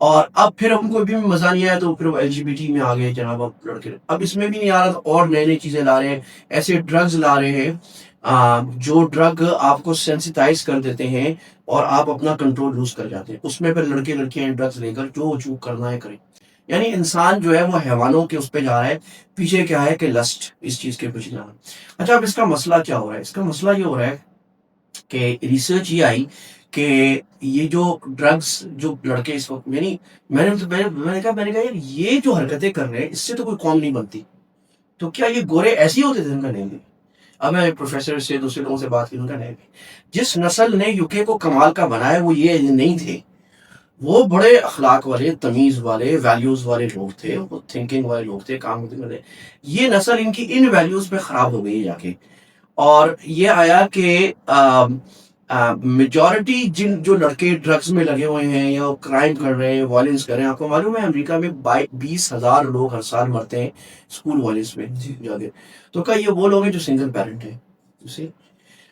اور اب پھر ہم کو بھی مزہ نہیں آیا تو پھر وہ LGBT میں آ گئے جناب. اب لڑکے اب اس میں بھی نہیں آ رہا تو اور نئی نئی چیزیں لا رہے ہیں. ایسے ڈرگز لا رہے ہیں جو ڈرگ آپ کو سینسیٹائز کر دیتے ہیں اور آپ اپنا کنٹرول لوز کر جاتے ہیں. اس میں پھر لڑکے لڑکیاں ڈرگز لے کر جو کرنا ہے کریں. یعنی انسان جو ہے وہ حیوانوں کے اس پہ جا رہا ہے. پیچھے کیا ہے کہ لسٹ, اس چیز کے پیچھے جانا. اچھا اب اس کا مسئلہ کیا ہو رہا ہے؟ اس کا مسئلہ یہ ہو رہا ہے کہ ریسرچ یہ آئی کہ یہ جو ڈرگس جو لڑکے اس وقت, یعنی میں نے کہا یار یہ جو حرکتیں کر رہے ہیں اس سے تو کوئی قوم نہیں بنتی. تو کیا یہ گورے ایسے ہی ہوتے تھے؟ ان کا نہیں. اب میں پروفیسر سے دوسرے لوگوں سے بات کی, ان کا نہیں. جس نسل نے یوکے کو کمال کا بنایا وہ یہ نہیں تھے. وہ بڑے اخلاق والے, تمیز والے, ویلیوز والے لوگ تھے, وہ تھنکنگ والے لوگ تھے, کام کرتے تھے. یہ نسل ان کی ان ویلیوز پہ خراب ہو گئی جا کے. اور یہ آیا کہ میجورٹی جو لڑکے ڈرگز میں لگے ہوئے ہیں یا کرائم کر رہے ہیں, وائلنس کر رہے ہیں, آپ کو معلوم ہے امریکہ میں 20,000 لوگ ہر سال مرتے ہیں اسکول وائلنس میں جا کے. تو کیا یہ وہ لوگ ہیں جو سنگل پیرنٹ ہیں؟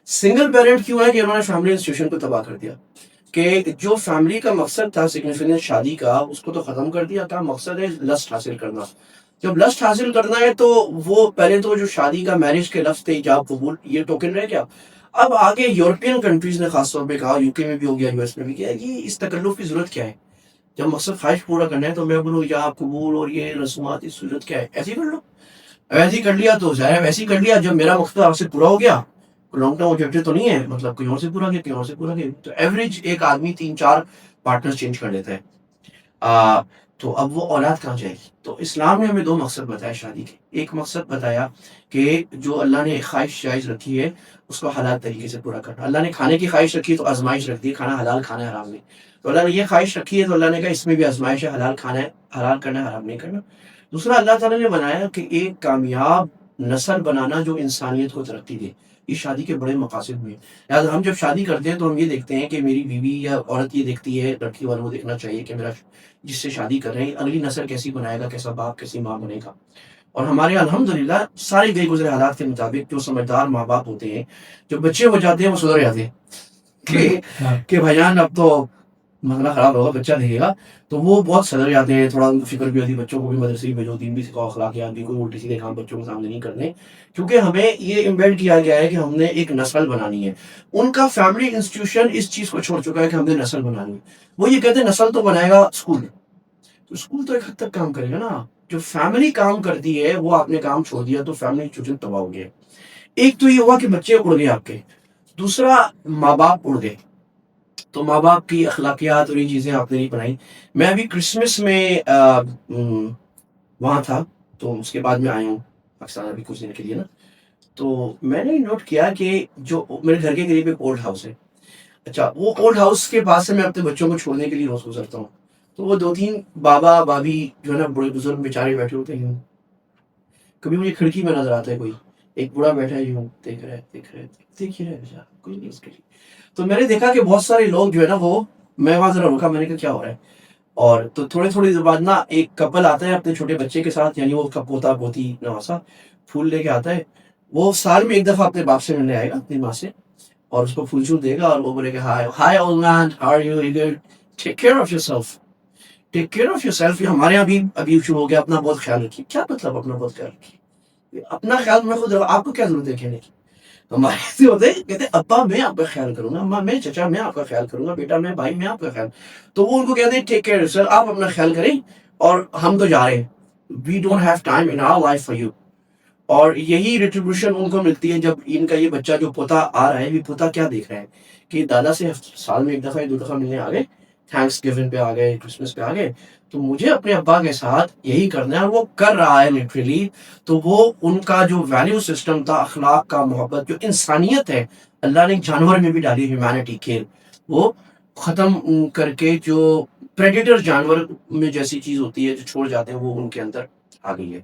سنگل پیرنٹ کیوں ہے کہ انہوں نے فیملی انسٹیٹیوشن کو تباہ کر دیا. کہ جو فیملی کا مقصد تھا سگنیفیکنس شادی کا, اس کو تو ختم کر دیا. تھا مقصد ہے لسٹ حاصل کرنا. جب لسٹ حاصل کرنا ہے تو وہ پہلے تو جو شادی کا میرج کے لفظ تھے ایجاب قبول, یہ ٹوکن رہ گیا. اب آگے یورپین کنٹریز نے خاص طور پہ کہا, یوکے میں بھی ہو گیا, یو ایس میں بھی کیا, یہ اس تکلف کی ضرورت کیا ہے؟ جب مقصد خواہش پورا کرنا ہے تو میں بولوں ایجاب قبول اور یہ رسومات, اس ضرورت کیا ہے؟ ایسے ہی کر لو. ایسے ہی کر لیا تو ظاہر ویسے ہی کر لیا. جب میرا مقصد آپ سے پورا ہو گیا, لانگ ٹرم آبجیکٹو تو نہیں ہے, مطلب کوئی اور سے پورا کیا, کوئی اور سے پورا کیا, تو ایوریج ایک آدمی 3-4 پارٹنر چینج کر لیتا ہے. تو اب وہ اولاد کہاں جائے گی؟ تو اسلام نے ہمیں 2 مقصد بتایا شادی کے. ایک مقصد بتایا کہ جو اللہ نے خواہش جائز رکھی ہے اس کو حلال طریقے سے پورا کرنا. اللہ نے کھانے کی خواہش رکھی ہے تو آزمائش رکھ دی, کھانا حلال کھانا ہے حرام نہیں. تو اللہ نے یہ خواہش رکھی ہے تو اللہ نے کہا اس میں بھی آزمائش ہے, حلال کھانا ہے, حلال کرنا ہے, حرام نہیں کرنا. دوسرا اللہ تعالیٰ نے بنایا کہ ایک کامیاب نسل بنانا جو انسانیت کو ترقی دے. یہ شادی کے بڑے مقاصد میں. ہم جب شادی کرتے ہیں تو ہم یہ دیکھتے ہیں کہ میری بیوی یا عورت یہ دیکھتی ہے, لڑکی والوں کو دیکھنا چاہیے کہ میرا جس سے شادی کر رہے ہیں اگلی نسل کیسی بنائے گا, کیسا باپ کیسی ماں بنے گا. اور ہمارے الحمدللہ سارے گئے گزرے حالات کے مطابق جو سمجھدار ماں باپ ہوتے ہیں, جو بچے ہو جاتے ہیں وہ سدھر جاتے ہیں کہ بھائی جان اب تو مسئلہ خراب ہوگا, بچہ دیکھے گا, تو وہ بہت سدھر جاتے ہیں. تھوڑا ان کو فکر بھی ہوتی ہے, بچوں کو بھی مدرسے بھی بھیجو, دین بھی سکھاؤ, اخلاقیات بھی, کوئی الٹے سیدھے کام بچوں کے سامنے نہیں کرنے. کیونکہ ہمیں یہ امبیڈ کیا گیا ہے کہ ہم نے ایک نسل بنانی ہے. ان کا فیملی انسٹیٹیوشن اس چیز کو چھوڑ چکا ہے کہ ہم نے نسل بنانی ہے. وہ یہ کہتے ہیں نسل تو بنائے گا اسکول. تو اسکول تو ایک حد تک کام کرے گا نا. جو فیملی کام کرتی ہے وہ آپ نے کام چھوڑ دیا تو فیملی انسٹیٹیوشن تباہ ہو گیا. ایک تو یہ ہوا کہ بچے اڑ گئے آپ کے, دوسرا ماں باپ اڑ گئے. تو ماں باپ کی اخلاقیات اور یہ چیزیں آپ نے نہیں بنائی. میں ابھی کرسمس میں وہاں تھا, تو اس کے بعد میں آیا ہوں پاکستان ابھی کچھ دن کے لیے نا. تو میں نے نوٹ کیا کہ جو میرے گھر کے قریب ایک اولڈ ہاؤس ہے. اچھا, وہ اولڈ ہاؤس کے پاس سے میں اپنے بچوں کو چھوڑنے کے لیے روز گزرتا ہوں. تو وہ 2-3 بابا بابی جو ہے نا بڑے بزرگ بیچارے بیٹھے ہوتے ہیں. کبھی مجھے کھڑکی میں نظر آتا ہے کوئی ایک بوڑھا بیٹھا ہے, یوں دیکھ رہا ہے دیکھ ہی رہا ہے بیچارہ, کوئی نہیں اس کے لیے. تو میں نے دیکھا کہ بہت سارے لوگ جو ہے نا وہ, میں وہاں ذرا رکا, میں نے کہا کیا ہو رہا ہے. اور تو تھوڑی دیر بعد نا ایک کپل آتا ہے اپنے چھوٹے بچے کے ساتھ, یعنی وہ اس کا پوتا پوتی نواسا پھول لے کے آتا ہے. وہ سال میں ایک دفعہ اپنے باپ سے ملنے آئے گا, اپنی ماں سے, اور اس کو پھول چھول دے گا اور وہ بولے گا hi old man, how are you, take care of yourself, take care of yourself. یہ ہمارے یہاں بھی ابھی شروع ہو گیا, اپنا بہت خیال رکھیے. کیا مطلب اپنا بہت خیال رکھیے؟ اپنا خیال میں خود, آپ کو کیا ضرورت ہے کہنے کی؟ ہمارے ایسے ہوتے ہیں, کہتے ابا میں آپ کا خیال کروں گا, اماں میں, چچا میں آپ کا خیال کروں گا, بیٹا میں, بھائی میں آپ کا خیال. تو وہ ان کو کہتے ہیں ٹیک کیئر سر, آپ اپنا خیال کریں اور ہم تو جا رہے ہیں, we don't have time in our life for you. اور یہی ریٹریبیوشن ان کو ملتی ہے جب ان کا یہ بچہ جو پوتا آ رہا ہے, یہ پوتا کیا دیکھ رہا ہے کہ دادا سے سال میں ایک دفعہ 2 دفعہ ملنے آ گئے, تھینکس گیونگ پہ آ گئے, کرسمس پہ آ گئے, تو مجھے اپنے ابا کے ساتھ یہی کرنا ہے. وہ کر رہا ہے لٹرلی. تو وہ ان کا جو ویلیو سسٹم تھا, اخلاق کا, محبت, جو انسانیت ہے اللہ نے جانور میں بھی ڈالی, ہیومینٹی کھیل, وہ ختم کر کے جو پریڈیٹر جانور میں جیسی چیز ہوتی ہے جو چھوڑ جاتے ہیں, وہ ان کے اندر آ گئی ہے.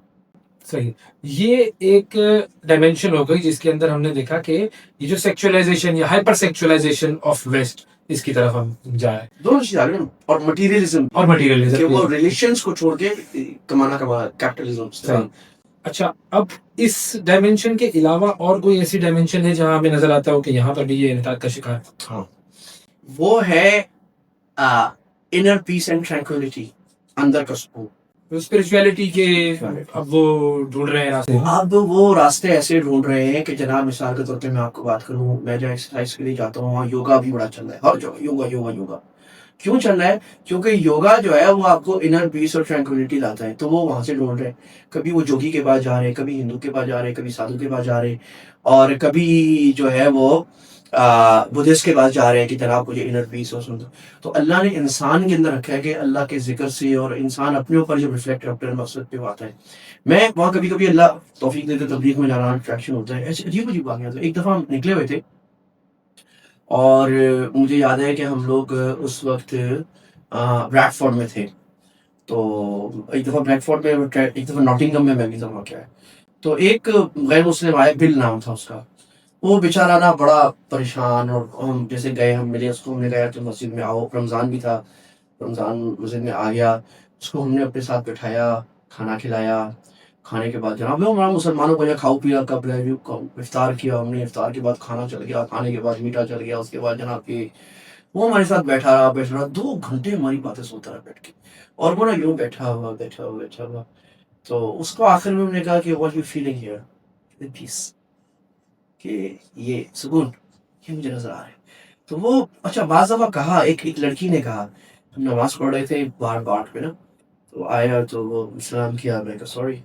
صحیح. یہ ایک ڈائمینشن ہو گئی جس کے اندر ہم نے دیکھا کہ یہ جو سیکچولائزیشن یا ہائپر سیکچولائزیشن آف ویسٹ, اس کی طرف ہم جائیں. دونوں چیز آ رہی ہیں, اور مٹیریلزم, اور مٹیریلزم کہ وہ ریلیشنز کو چھوڑ کے کمانا کیپٹلزم. صحیح. اچھا, اب اس ڈائمینشن کے علاوہ اور کوئی ایسی ڈائمینشن ہے جہاں ہمیں نظر آتا ہو کہ یہاں پر بھی یہ انحطاط کا شکار ہے؟ ہاں, وہ ہے inner peace and tranquility, اندر کا سکون. اسپرچویلٹی کے اب وہ ڈھونڈ رہے ہیں راستے. اب وہ راستے ایسے ڈھونڈ رہے ہیں کہ جناب مثال کے طور پہ میں آپ کو بات کروں, میں جہاں ایکسرسائز کے لیے جاتا ہوں وہاں یوگا بھی بڑا چل رہا ہے, ہر جگہ یوگا یوگا یوگا. کیوں چل رہا ہے؟ کیونکہ یوگا جو ہے وہ آپ کو انر پیس اور ٹرینکولیٹی لاتا ہے, تو وہ وہاں سے ڈھونڈ رہے ہیں. کبھی وہ جوگی کے پاس جا رہے ہیں, کبھی ہندو کے پاس جا رہے ہیں, کبھی سادھو کے پاس جا رہے ہیں, اور کبھی جو ہے وہ بدھسٹ کے پاس جا رہے ہیں کہ جناب مجھے انر پیس ہو. سن تو اللہ نے انسان کے اندر رکھا ہے کہ اللہ کے ذکر سے, اور انسان اپنے اوپر جب ریفلیکٹ اپنے مقصد پہ آتا ہے. میں وہاں کبھی کبھی اللہ توفیق دیتے تبلیغ میں جانا ٹریکشن ہوتا ہے, ایسے عجیب عجیب باتیں. ایک دفعہ ہم نکلے ہوئے تھے اور مجھے یاد ہے کہ ہم لوگ اس وقت بریڈ فورڈ میں تھے. تو ایک دفعہ بریڈ فورڈ میں, ایک دفعہ ناٹنگھم میں بھی جمع کیا ہے. تو ایک غیر مسلم آیا, بل نام تھا اس کا. وہ بیچارہ نا بڑا پریشان, اور ہم جیسے گئے, ہم ملے اس کو, ہم نے کہا تو مسجد میں آؤ. رمضان بھی تھا, رمضان مسجد میں آ گیا. اس کو ہم نے اپنے ساتھ بٹھایا, کھانا کھلایا. کھانے کے بعد جناب وہ ہمارا مسلمانوں کو کھاؤ پیا کب افطار کیا ہم نے. افطار کے بعد کھانا چل گیا, کھانے کے بعد میٹھا چل گیا. اس کے بعد جناب کہ وہ ہمارے ساتھ بیٹھا رہا 2 گھنٹے ہماری باتیں سنتا رہا بیٹھ کے, اور وہ نا یوں بیٹھا ہوا. تو اس کو آخر میں ہم نے کہا کہ واٹ یو فیلنگ ہیئر, پیس, کہ یہ سکون یہ مجھے نظر آ رہا ہے. تو وہ اچھا بعض دفعہ کہا, ایک لڑکی نے کہا, ہم نماز پڑھ رہے تھے باہر باٹ پہ نا, تو آیا تو وہ سلام کیا. میں نے کہا سوری,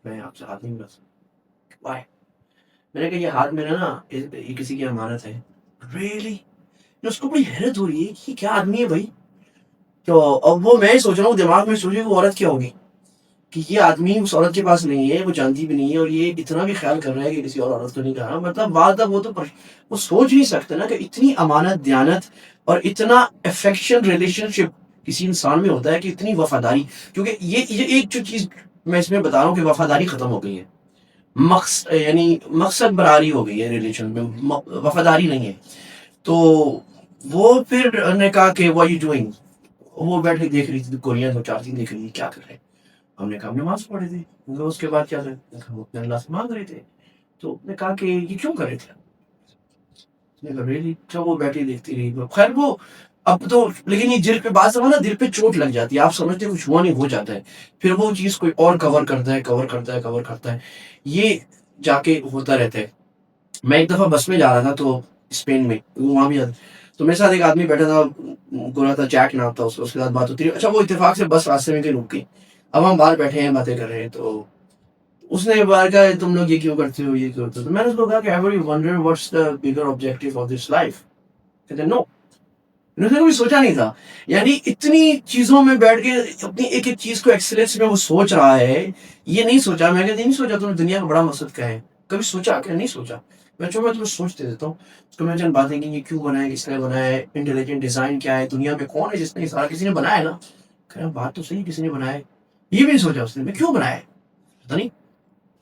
میں آپ سے ہاتھ نہیں ملا سکتا. وائے؟ میں نے کہا یہ ہاتھ میرا نا, یہ کسی کی امانت ہے. ریئلی؟ اس کو بڑی حیرت ہو رہی ہے کہ کیا آدمی ہے بھائی. تو اب وہ میں سوچ رہا ہوں دماغ میں, سوچے وہ عورت کیا ہوگی کہ یہ آدمی اس عورت کے پاس نہیں ہے, وہ جانتی بھی نہیں ہے, اور یہ اتنا بھی خیال کر رہا ہے کہ کسی اور عورت کو نہیں کر رہا. مطلب بات اب وہ سوچ نہیں سکتے نا کہ اتنی امانت دیانت اور اتنا افیکشن ریلیشن شپ کسی انسان میں ہوتا ہے, کہ اتنی وفاداری. کیونکہ یہ ایک جو چیز میں اس میں بتا رہا ہوں کہ وفاداری ختم ہو گئی ہے, یعنی مقصد براری ہو گئی ہے ریلیشن میں, وفاداری نہیں ہے. تو وہ پھر نے کہا کہ واٹ یو ڈوئنگ. وہ بیٹھ کے دیکھ رہی تھی کوریاں 2-4 دن دیکھ رہی تھی کیا کر رہے ہیں. ہم نے کہا نماز پڑھ رہے تھے. اس کے بعد کیا کہا, وہ اپنے اللہ سے مانگ رہے تھے. تو نے کہا کہ یہ کیوں کر رہے تھے. اچھا وہ بیٹھی دیکھتی رہی. خیر وہ اب تو, لیکن یہ دل پہ بات سمجھنا, دل پہ چوٹ لگ جاتی ہے. آپ سمجھتے ہیں کچھ ہوا نہیں, ہو جاتا ہے. پھر وہ چیز کوئی اور کور کرتا ہے. یہ جا کے ہوتا رہتا ہے. میں ایک دفعہ بس میں جا رہا تھا تو اسپین میں, وہاں بھی تو میرے ساتھ ایک آدمی بیٹھا تھا, گورا تھا, جیک نام تھا, اس کے ساتھ بات ہوتی رہی. اچھا وہ اتفاق سے بس راستے میں کہیں رک گئی. اب ہم باہر بیٹھے ہیں باتیں کر رہے ہیں. تو اس نے بار کہا تم لوگ یہ کیوں کرتے ہو, یہ کیوں کرتے ہو. تو میں نے اس کو کہا کہ every wonder what's the bigger objective of this life. کہتے نو, انہوں نے کبھی سوچا نہیں تھا. یعنی اتنی چیزوں میں بیٹھ کے اپنی ایک ایک چیز کو ایکسلنس میں وہ سوچ رہا ہے. یہ نہیں سوچا, میں کہتے نہیں سوچا تم نے دنیا کا بڑا مقصد کیا ہے, کبھی سوچا کہ نہیں سوچا. میں تمہیں سوچتے دیتا ہوں. اس کو میں چند باتیں کہ یہ کیوں بنا ہے, کس نے بنایا ہے, انٹیلیجنٹ ڈیزائن کیا ہے, دنیا میں کون ہے جس نے سارا, کسی نے بنایا ہے نا. کہ بات تو صحیح, کسی نے بنایا ہے. یہ بھی نہیں سوچا اس نے, میں کیوں بنایا ہے, پتا نہیں.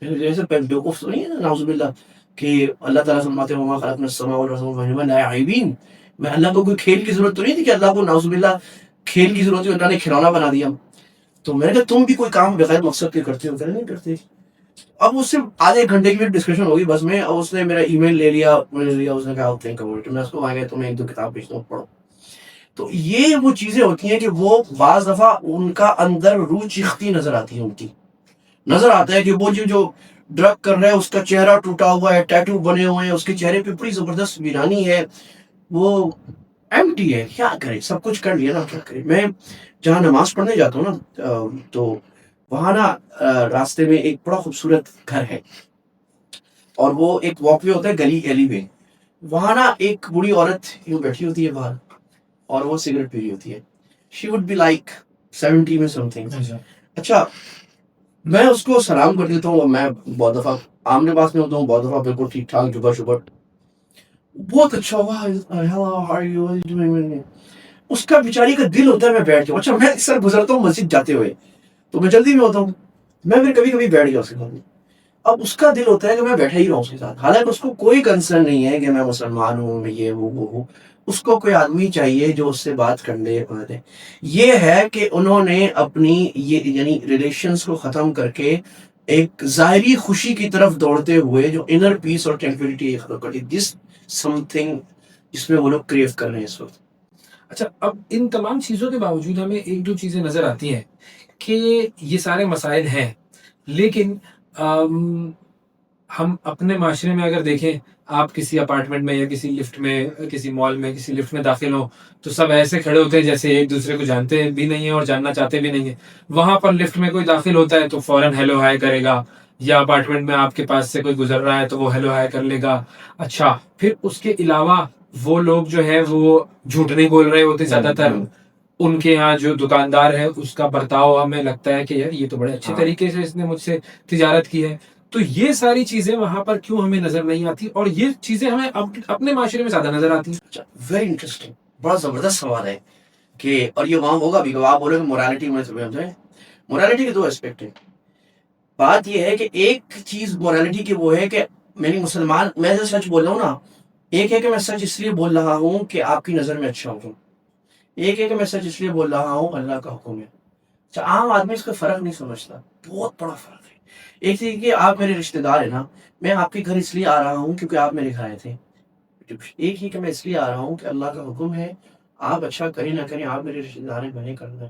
جیسے بیوقوف تو نہیں ہے نعوذ باللہ, کہ اللہ تعالیٰ فرماتے ہیں وما خلقنا السماء والارض وما لاعبین. میں اللہ کو کوئی کھیل کی ضرورت تو نہیں تھی کہ اللہ کو نعوذ باللہ کھیل کی ضرورت ہے, اللہ نے کھلونا بنا دیا. تو میں نے کہا تم بھی کوئی کام بغیر مقصد کے کرتے ہو, کہ نہیں کرتے. اب اس سے آدھے گھنٹے کی ڈسکشن ہوگی بس میں, اور اس نے میرا ای میل لے لیا, اس نے کہا تھینک یو. میں اس کو آگے تمہیں 1-2 کتاب بھیجتا ہوں, پڑھو. تو یہ وہ چیزیں ہوتی ہیں کہ وہ بعض دفعہ ان کا اندر روح چیختی نظر آتی ہے, ان کی نظر آتا ہے کہ وہ جو ڈرگ کر رہا ہے اس کا چہرہ ٹوٹا ہوا ہے, ٹیٹو بنے ہوئے ہیں, اس کے چہرے پہ بڑی زبردست ویرانی ہے, وہ ایمٹی ہے. کیا کرے, سب کچھ کر لیا نا, کیا کرے. میں جہاں نماز پڑھنے جاتا ہوں نا, تو وہاں نا راستے میں ایک بڑا خوبصورت گھر ہے, اور وہ ایک واک وے ہوتا ہے گلی میں. وہاں نا ایک بوڑھی عورت یوں بیٹھی ہوتی ہے باہر, اور وہ سگریٹ پی رہی ہوتی ہے. شی وڈ بی لائک 70 میں سم تھنگ. اچھا میں اس کو سلام کر دیتا ہوں. میں بہت دفعہ آمنے پاس میں ہوتا ہوں, بہت دفعہ بالکل ٹھیک ٹھاک جبر شبر, بہت اچھا ہوا, hello how are you doing. اس کا بیچاری کا دل ہوتا ہے میں بیٹھ جاؤں. اچھا میں اکثر گزرتا ہوں مسجد جاتے ہوئے, تو میں جلدی میں ہوتا ہوں, میں پھر کبھی کبھی بیٹھ گیا اس کے ساتھ. اب اس کا دل ہوتا ہے کہ میں بیٹھا ہی رہا ہوں اس کے ساتھ, حالانکہ اس کو کوئی کنسرن نہیں ہے کہ میں مسلمان ہوں, میں یہ وہ ہوں. اس کو کوئی آدمی چاہیے جو اس سے بات کر لے. یہ ہے کہ انہوں نے اپنی یہ یعنی ریلیشنز کو ختم کر کے ایک ظاہری خوشی کی طرف دوڑتے ہوئے جو انر پیس اور ٹرانکولیٹی ختم کر دی. دس سم تھنگ جس میں وہ لوگ کریو کر رہے ہیں اس وقت. اچھا اب ان تمام چیزوں کے باوجود ہمیں ایک دو چیزیں نظر آتی ہیں کہ یہ سارے مسائل ہیں، لیکن ہم اپنے معاشرے میں اگر دیکھیں، آپ کسی اپارٹمنٹ میں یا کسی لفٹ میں، کسی مال میں کسی لفٹ میں داخل ہوں تو سب ایسے کھڑے ہوتے ہیں جیسے ایک دوسرے کو جانتے بھی نہیں ہیں اور جاننا چاہتے بھی نہیں ہیں. وہاں پر لفٹ میں کوئی داخل ہوتا ہے تو فوراً ہیلو ہائے کرے گا، یا اپارٹمنٹ میں آپ کے پاس سے کوئی گزر رہا ہے تو وہ ہیلو ہائے کر لے گا. اچھا پھر اس کے علاوہ وہ لوگ جو ہے وہ جھوٹ نہیں بول رہے ہوتے زیادہ تر. ان کے یہاں جو دکاندار ہے اس کا برتاؤ ہمیں لگتا ہے کہ یار یہ تو بڑے اچھے طریقے سے اس نے مجھ سے تجارت کی ہے. تو یہ ساری چیزیں وہاں پر کیوں ہمیں نظر نہیں آتی، اور یہ چیزیں ہمیں اپنے معاشرے میں زیادہ نظر آتی ہیں؟ ویری انٹرسٹنگ، بڑا زبردست سوال ہے کہ اور یہ وہاں ہوگا بھی کہ آپ بولے کہ مورالٹی میں مورالٹی کے دو اسپیکٹ ہیں. بات یہ ہے کہ ایک چیز مورالٹی کی وہ ہے کہ میری مسلمان، میں جو سچ بول رہا ہوں نا، ایک ہے کہ میں سچ اس لیے بول رہا ہوں کہ آپ کی نظر میں اچھا ہوں، ایک ہے کہ میں سچ اس لیے بول رہا ہوں اللہ کا حکم ہے. اچھا عام آدمی اس کا فرق نہیں سمجھتا، بہت بڑا فرق ہے. ایک چیز کہ آپ میرے رشتے دار ہیں نا، میں آپ کے گھر اس لیے آ رہا ہوں کیونکہ آپ میرے گھر آئے تھے. ایک ہی کہ میں اس لیے آ رہا ہوں کہ اللہ کا حکم ہے، آپ اچھا کریں نہ کریں، آپ میرے رشتے دار ہیں، میں نے کرنا ہے.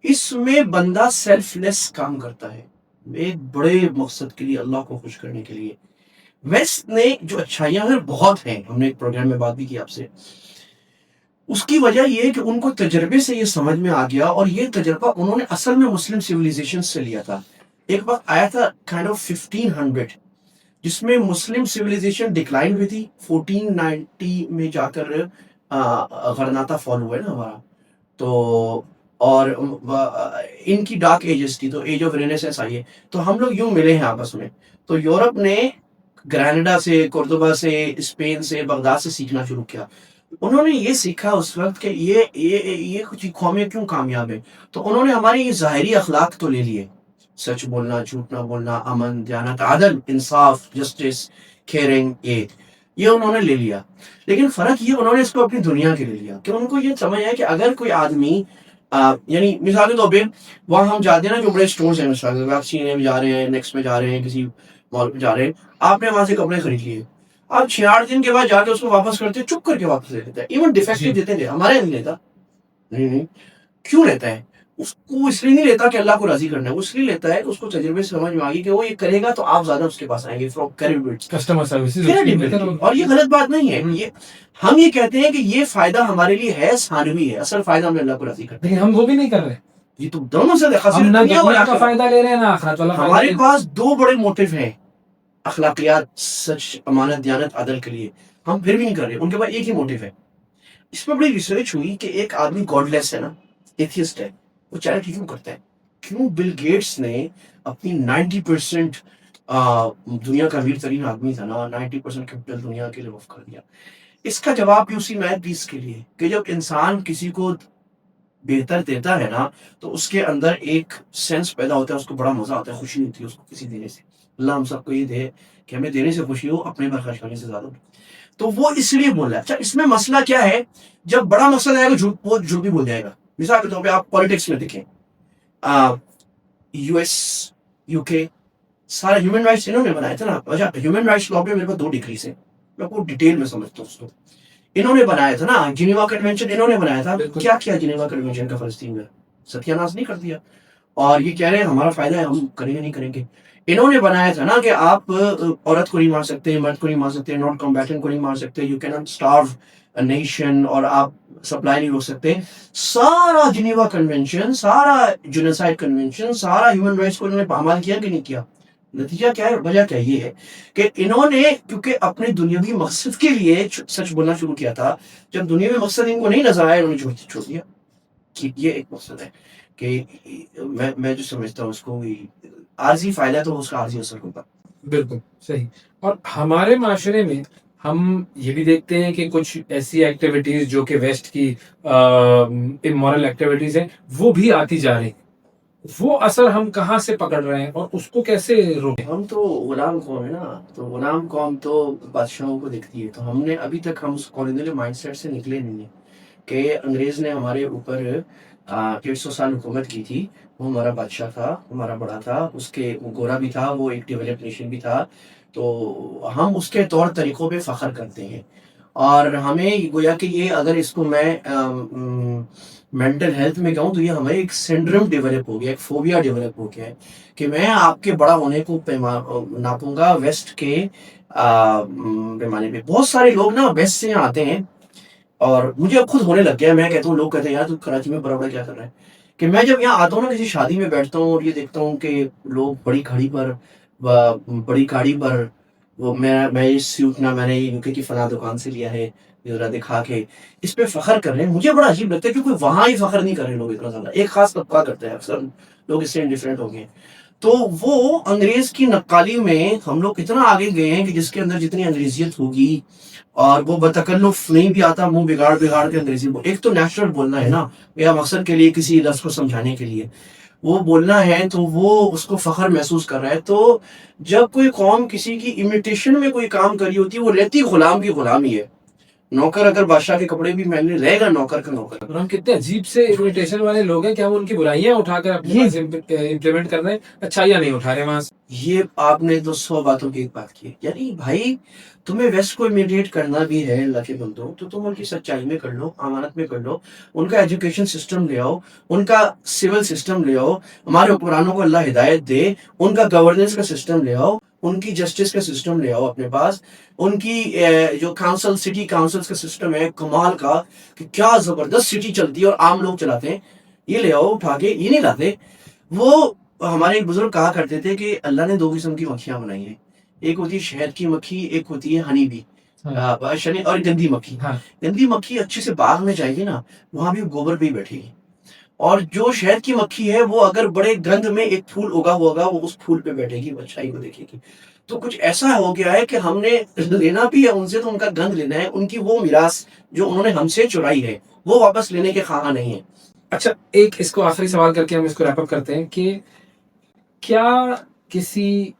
اس میں بندہ سیلف لیس کام کرتا ہے ایک بڑے مقصد کے لیے، اللہ کو خوش کرنے کے لیے. ویسٹ نے جو اچھائیاں ہیں بہت ہیں، ہم نے ایک پروگرام میں بات بھی کی آپ سے. اس کی وجہ یہ ہے کہ ان کو تجربے سے یہ سمجھ میں آ گیا، اور یہ تجربہ انہوں نے اصل میں مسلم سیویلائزیشن سے لیا تھا. ایک وقت آیا تھا کائنڈ آف 1500 جس میں مسلم سیویلائزیشن ڈکلائن ہوئی تھی. 1490 میں جا کر غرناطہ فال ہوا ہے نا ہمارا. تو اور ان کی ڈارک ایجز تھی، تو ایج آف رینیسنس آئی ہے. تو ہم لوگ یوں ملے ہیں آپس میں. تو یورپ نے گریناڈا سے، کوردوبا سے، اسپین سے، بغداد سے سیکھنا شروع کیا. انہوں نے یہ سیکھا اس وقت کہ یہ کچھ قومیں کیوں کامیاب ہیں. تو انہوں نے ہماری یہ ظاہری اخلاق تو لے لیے، سچ بولنا، جھوٹ نہ بولنا، امن، دیانت، عدل، انصاف، جسٹس، کیئرنگ، یہ انہوں نے لے لیا. لیکن فرق یہ انہوں نے اس کو اپنی دنیا کے لے لیا کہ ان کو یہ سمجھ آیا کہ اگر کوئی آدمی یعنی مثال کے طور پہ وہاں ہم جاتے ہیں نا جو بڑے اسٹورز ہیں، مثال آپ سینے میں جا رہے ہیں، نیکسٹ میں جا رہے ہیں، کسی مال پہ جا رہے ہیں، آپ نے وہاں سے کپڑے خرید لیے، آپ 6-8 دن کے بعد جا کے اس کو واپس کرتے ہیں، چپ کر کے واپس لے لیتا ہے. ایون ڈیفیکٹو دیتے ہیں، ہمارے نہیں لیتا. نہیں کیوں لیتا ہے؟ اس کو اس لیے نہیں لیتا کہ اللہ کو راضی کرنا ہے، وہ اس لیے لیتا ہے کہ اس کو تجربے سے سمجھ میں آ گئی کہ وہ یہ کرے گا تو آپ زیادہ اس کے پاس آئیں گے. Customer service. اور یہ غلط بات نہیں ہے. ہم یہ کہتے ہیں کہ یہ فائدہ ہمارے لیے ہے، ثانوی ہے، اصل فائدہ ہم اللہ کو راضی کرتے ہیں. لیکن ہم وہ بھی نہیں کر رہے. یہ تو دونوں سے ہم نہ دنیا کا فائدہ لے رہے ہیں نہ آخرت والا فائدہ. ہمارے پاس دو بڑے موٹو ہیں اخلاقیات، سچ، امانت، دیانت، عدل کے لیے، ہم پھر بھی نہیں کر رہے. ان کے پاس ایک ہی موٹو ہے. اس میں بڑی ریسرچ ہوئی کہ ایک آدمی گاڈ لیس ہے نا، ایتھیسٹ ہے، وہ چیریٹی کیوں کرتا ہے؟ کیوں بل گیٹس نے اپنی 90% دنیا کا امیر ترین آدمی تھا نا، 90% کیپٹل دنیا کے لیے وقف کر دیا؟ اس کا جواب بھی اسی میتھ پیس کے لیے کہ جب انسان کسی کو بہتر دیتا ہے نا تو اس کے اندر ایک سینس پیدا ہوتا ہے، اس کو بڑا مزہ آتا ہے، خوشی ہوتی ہے اس کو کسی دینے سے. اللہ ہم سب کو یہ دے کہ ہمیں دینے سے خوشی ہو، اپنے پر خرچ کرنے سے زیادہ. تو وہ اس لیے بول رہا ہے. اچھا اس میں مسئلہ کیا ہے؟ جب بڑا مسئلہ آئے گا وہ جھوٹ بھی بول جائے گا. مثال کے طور پہ آپ پالیٹکس میں دیکھیں، یو ایس، یو کے، سارا ہیومن رائٹس انہوں نے بنایا تھا نا. اچھا ہیومن رائٹس لا پہ میرے پاس 2 ڈگریز ہیں، میں آپ کو ڈیٹیل میں سمجھتا ہوں اس کو. انہوں نے بنایا تھا نا جنیوا کنونشن، انہوں نے بنایا تھا. کیا کیا جنیوا کنونشن کا فلسطین میں؟ ستیہ ناش نہیں کر دیا. اور یہ کہہ رہے ہیں ہمارا فائدہ ہے، ہم کریں گے نہیں کریں گے. انہوں نے بنایا تھا نا کہ آپ عورت کو نہیں مار سکتے، مرد کو نہیں مار سکتے، ناٹ کمبیٹنٹ کو نہیں مار سکتے، یو کین ناٹ اسٹارو نیشن، اور آپ سپلائی نہیں روک سکتے. سارا جنیوا کنونشن، سارا جینوسائیڈ کنونشن، سارا ہیومن رائٹس کو انہوں نے پامال کیا کہ نہیں کیا؟ نتیجہ کیا ہے؟ وجہ کیا یہ ہے کہ انہوں نے کیونکہ اپنے دنیاوی مقصد کے لیے سچ بولنا شروع کیا تھا. جب دنیاوی مقصد ان کو نہیں نظر آیا، انہوں نے چھوڑ دیا. یہ ایک مقصد ہے کہ میں جو سمجھتا ہوں اس کو عارضی فائدہ تو اس کا عارضی اثر ہوگا. بالکل صحیح. اور ہمارے معاشرے میں ہم یہ بھی دیکھتے ہیں کہ کچھ ایسی ایکٹیویٹیز جو کہ ویسٹ کی امورل ایکٹیویٹیز ہیں وہ بھی آتی جا رہی ہیں. وہ اثر ہم کہاں سے پکڑ رہے ہیں اور اس کو کیسے روکیں؟ ہم تو غلام قوم ہے نا، تو غلام قوم تو بادشاہوں کو دیکھتی ہے. تو ہم نے ابھی تک ہم اس کالونیل مائنڈ سیٹ سے نکلے نہیں ہیں کہ انگریز نے ہمارے اوپر 150 سال حکومت کی تھی. وہ ہمارا بادشاہ تھا، ہمارا بڑا تھا، اس کے وہ گورا بھی تھا، وہ ایک ڈیولپ نیشن بھی تھا. تو ہم اس کے طور طریقوں پہ فخر کرتے ہیں. اور ہمیں گویا کہ یہ اگر اس کو میں مینٹل ہیلتھ میں کہوں تو یہ ہمیں ایک سنڈروم ڈیولپ ہو گیا، ایک فوبیا ڈیولپ ہو گیا ہے کہ میں آپ کے بڑا ہونے کو ناپوں گا ویسٹ کے پیمانے پہ. بہت سارے لوگ نا ویسٹ سے یہاں آتے ہیں اور مجھے اب خود ہونے لگ گیا ہے. میں کہتا ہوں، لوگ کہتے ہیں یار تو کراچی میں بڑا بڑا کیا کر رہا ہے، کہ میں جب یہاں آتا ہوں نا کسی شادی میں بیٹھتا ہوں اور یہ دیکھتا ہوں کہ لوگ بڑی گاڑی پر وہ میں یہ سوٹ نا میں نے یو کے کی فلاں دکان سے لیا ہے، ذرا دکھا کے اس پہ فخر کر رہے ہیں. مجھے بڑا عجیب لگتا ہے کیونکہ وہاں ہی فخر نہیں کر رہے لوگ اتنا زیادہ، ایک خاص طبقہ کرتا ہے. اکثر لوگ اس سے انڈیفرنٹ ہو گئے ہیں. تو وہ انگریز کی نقالی میں ہم لوگ اتنا آگے گئے ہیں کہ جس کے اندر جتنی انگریزیت ہوگی اور وہ بتکلف نہیں بھی آتا، منہ بگاڑ کے انگریزی ایک تو نیچرل بولنا ہے نا، یا مقصد کے لیے کسی لفظ کو سمجھانے کے لیے وہ بولنا ہے، تو وہ اس کو فخر محسوس کر رہا ہے. تو جب کوئی قوم کسی کی امیٹیشن میں کوئی کام کری ہوتی ہے وہ رہتی غلام کی غلامی ہے. نوکر اگر بادشاہ کے کپڑے بھی پہننے رہے گا نوکر کا نوکر. اور ہم کتنے عجیب سے امیٹیشن والے لوگ ہیں کہ ہم ان کی برائیاں اٹھا کر اپنے پاس امپلیمنٹ کر رہے ہیں، اچھائیاں نہیں اٹھا رہے وہاں سے. یہ آپ نے تو 100 باتوں کی ایک بات کی. یعنی بھائی تمہیں ویسٹ کو امیڈیٹ کرنا بھی ہے اللہ کے بندوں، تو تم ان کی سچائی میں کر لو، امانت میں کر لو، ان کا ایجوکیشن سسٹم لے آؤ، ان کا سول سسٹم لے آؤ. ہمارے حکمرانوں کو اللہ ہدایت دے، ان کا گورننس کا سسٹم لے آؤ، ان کی جسٹس کا سسٹم لے آؤ اپنے پاس. ان کی جو کاؤنسل سٹی کاؤنسلز کا سسٹم ہے کمال کا، کہ کیا زبردست سٹی چلتی ہے اور عام لوگ چلاتے ہیں، یہ لے آؤ اٹھا کے. یہ نہیں لاتے. وہ ہمارے ایک بزرگ کہا کرتے تھے کہ اللہ نے 2 قسم کی مکھیاں بنائی ہیں، ایک ہوتی ہے شہد کی مکھی، ایک ہوتی ہے ہنی بی اور گندی مکھی. گندی مکھی اچھے سے باغ میں جائے گی نا، وہاں بھی گوبر پہ ہی بیٹھے گی. اور جو شہد کی مکھی ہے وہ اگر بڑے گند میں ایک پھول اگا ہوگا وہ اس پھول پہ بیٹھے گی، اچھائی کو دیکھے گی. تو کچھ ایسا ہو گیا ہے کہ ہم نے لینا بھی ہے ان سے، تو ان کا گند لینا ہے، ان کی وہ میراث جو انہوں نے ہم سے چرائی ہے وہ واپس لینے کے خواہاں نہیں ہے. اچھا، ایک اس کو آخری سوال کر کے ہم اس کو ریپ اپ کرتے ہیں کہ کیا کسی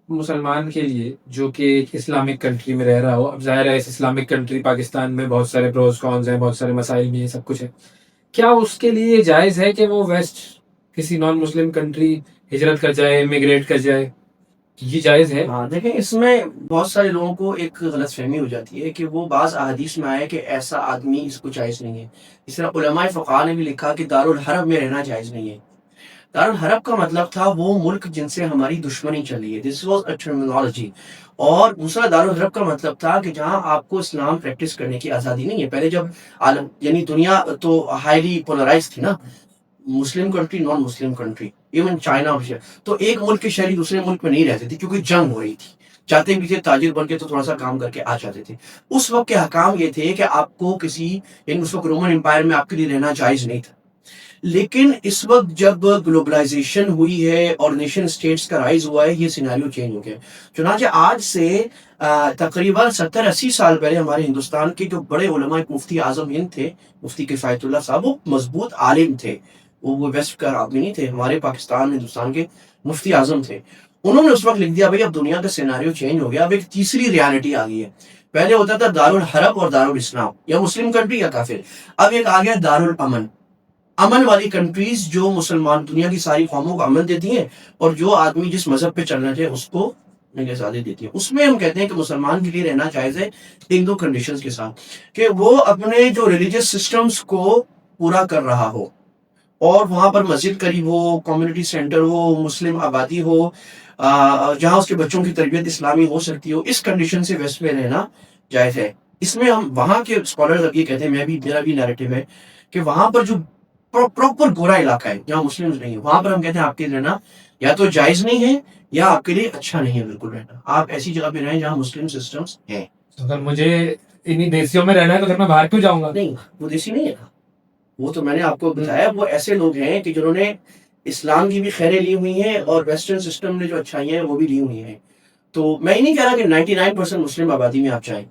مسلمان کے لیے جو کہ ایک اسلامک کنٹری میں رہ رہا ہو، اب ظاہر ہے اس اسلامک کنٹری پاکستان میں بہت سارے پروز کونز ہیں، بہت سارے مسائل بھی ہیں، سب کچھ ہے، کیا اس کے لیے جائز ہے کہ وہ ویسٹ کسی نان مسلم کنٹری ہجرت کر جائے، امیگریٹ کر جائے؟ یہ جائز ہے؟ ہاں دیکھیں، اس میں بہت سارے لوگوں کو ایک غلط فہمی ہو جاتی ہے کہ وہ بعض احادیث میں آیا کہ ایسا آدمی اس کو جائز نہیں ہے. اس طرح علماء فقہاء نے بھی لکھا کہ دارالحرب میں رہنا جائز نہیں ہے. دارالحرب کا مطلب تھا وہ ملک جن سے ہماری دشمنی چلی ہے. This was a terminology. اور دوسرا دارالحرب کا مطلب تھا کہ جہاں آپ کو اسلام پریکٹس کرنے کی آزادی نہیں ہے. پہلے جب عالم یعنی دنیا تو ہائیلی پولرائز تھی نا، مسلم کنٹری نان مسلم کنٹری، ایون چائنا، تو ایک ملک کے شہری دوسرے ملک میں نہیں رہتے تھے کیونکہ جنگ ہو رہی تھی. چاہتے بھی تھے تاجر بن کے تو تھوڑا سا کام کر کے آ جاتے تھے. اس وقت کے حکام یہ تھے کہ آپ کو کسی، یعنی اس وقت رومن امپائر میں آپ کے لیے رہنا جائز نہیں تھا. لیکن اس وقت جب گلوبلائزیشن ہوئی ہے اور نیشن اسٹیٹس کا رائز ہوا ہے، یہ سیناریو چینج ہو گیا. چنانچہ آج سے تقریباً 70-80 سال پہلے ہمارے ہندوستان کے جو بڑے علماء، مفتی اعظم ہند تھے، مفتی کفایت اللہ صاحب، وہ مضبوط عالم تھے، وہ ویسٹ کا آدمی نہیں تھے، ہمارے پاکستان ہندوستان کے مفتی اعظم تھے. انہوں نے اس وقت لکھ دیا بھائی اب دنیا کا سیناریو چینج ہو گیا، اب ایک تیسری ریالٹی آ گئی ہے. پہلے ہوتا تھا دارالحرب اور دارالاسلام، یا مسلم کنٹری یا کافر. اب ایک آ گیا دارالامن، امن والی کنٹریز جو مسلمان دنیا کی ساری قوموں کو امن دیتی ہیں اور جو آدمی جس مذہب پہ چلنا چاہے اس کو آزادی دیتی ہے. اس میں ہم کہتے ہیں کہ مسلمان کے لیے رہنا جائز ہے ایک 2 کنڈیشنز کے ساتھ، کہ وہ اپنے جو ریلیجیس سسٹمز کو پورا کر رہا ہو اور وہاں پر مسجد قریب ہو، کمیونٹی سینٹر ہو، مسلم آبادی ہو، جہاں اس کے بچوں کی تربیت اسلامی ہو سکتی ہو. اس کنڈیشن سے ویسٹ میں رہنا جائز ہے. اس میں ہم وہاں کے اسکالرز اب یہ کہتے ہیں، میرا بھی نیریٹو ہے کہ وہاں پر جو پراپر گورا علاقہ ہے جہاں مسلم نہیں ہے، وہاں پر ہم کہتے ہیں آپ کے رہنا یا تو جائز نہیں ہے یا آپ کے لیے اچھا نہیں ہے بالکل رہنا. آپ ایسی جگہ پہ رہیں جہاں مسلم سسٹمز ہیں. اگر مجھے انہی دیسیوں میں رہنا ہے تو پھر میں باہر کیوں جاؤں گا؟ نہیں، وہ دیسی نہیں ہے، وہ تو میں نے آپ کو بتایا، وہ ایسے لوگ ہیں کہ جنہوں نے اسلام کی بھی خیریں لی ہوئی ہیں اور ویسٹرن سسٹم نے جو اچھائیاں ہیں وہ بھی لی ہوئی ہیں. تو میں ہی نہیں کہہ رہا کہ 99% مسلم آبادی میں آپ جائیں،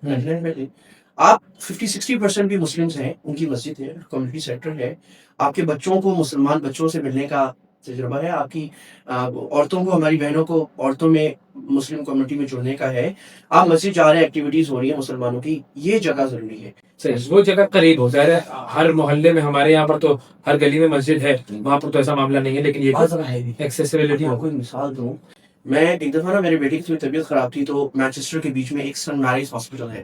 آپ 50-60% بھی مسلمز ہیں، ان کی مسجد ہے، کمیونٹی سینٹر ہے، آپ کے بچوں کو مسلمان بچوں سے ملنے کا تجربہ ہے، آپ کی عورتوں کو، ہماری بہنوں کو عورتوں میں مسلم کمیونٹی میں جڑنے کا ہے، آپ مسجد جا رہے ہیں، ایکٹیویٹیز ہو رہی ہیں مسلمانوں کی، یہ جگہ ضروری ہے. صحیح، وہ جگہ قریب ہو. ظاہر ہے ہر محلے میں، ہمارے یہاں پر تو ہر گلی میں مسجد ہے، وہاں پر تو ایسا معاملہ نہیں ہے، لیکن یہ ایکسیسیبلٹی آپ کو ایک مثال دوں، میں ایک دفعہ نا میری بیٹی کی طبیعت خراب تھی، تو مانچسٹر کے بیچ میں ایک سن میریز ہاسپٹل ہے،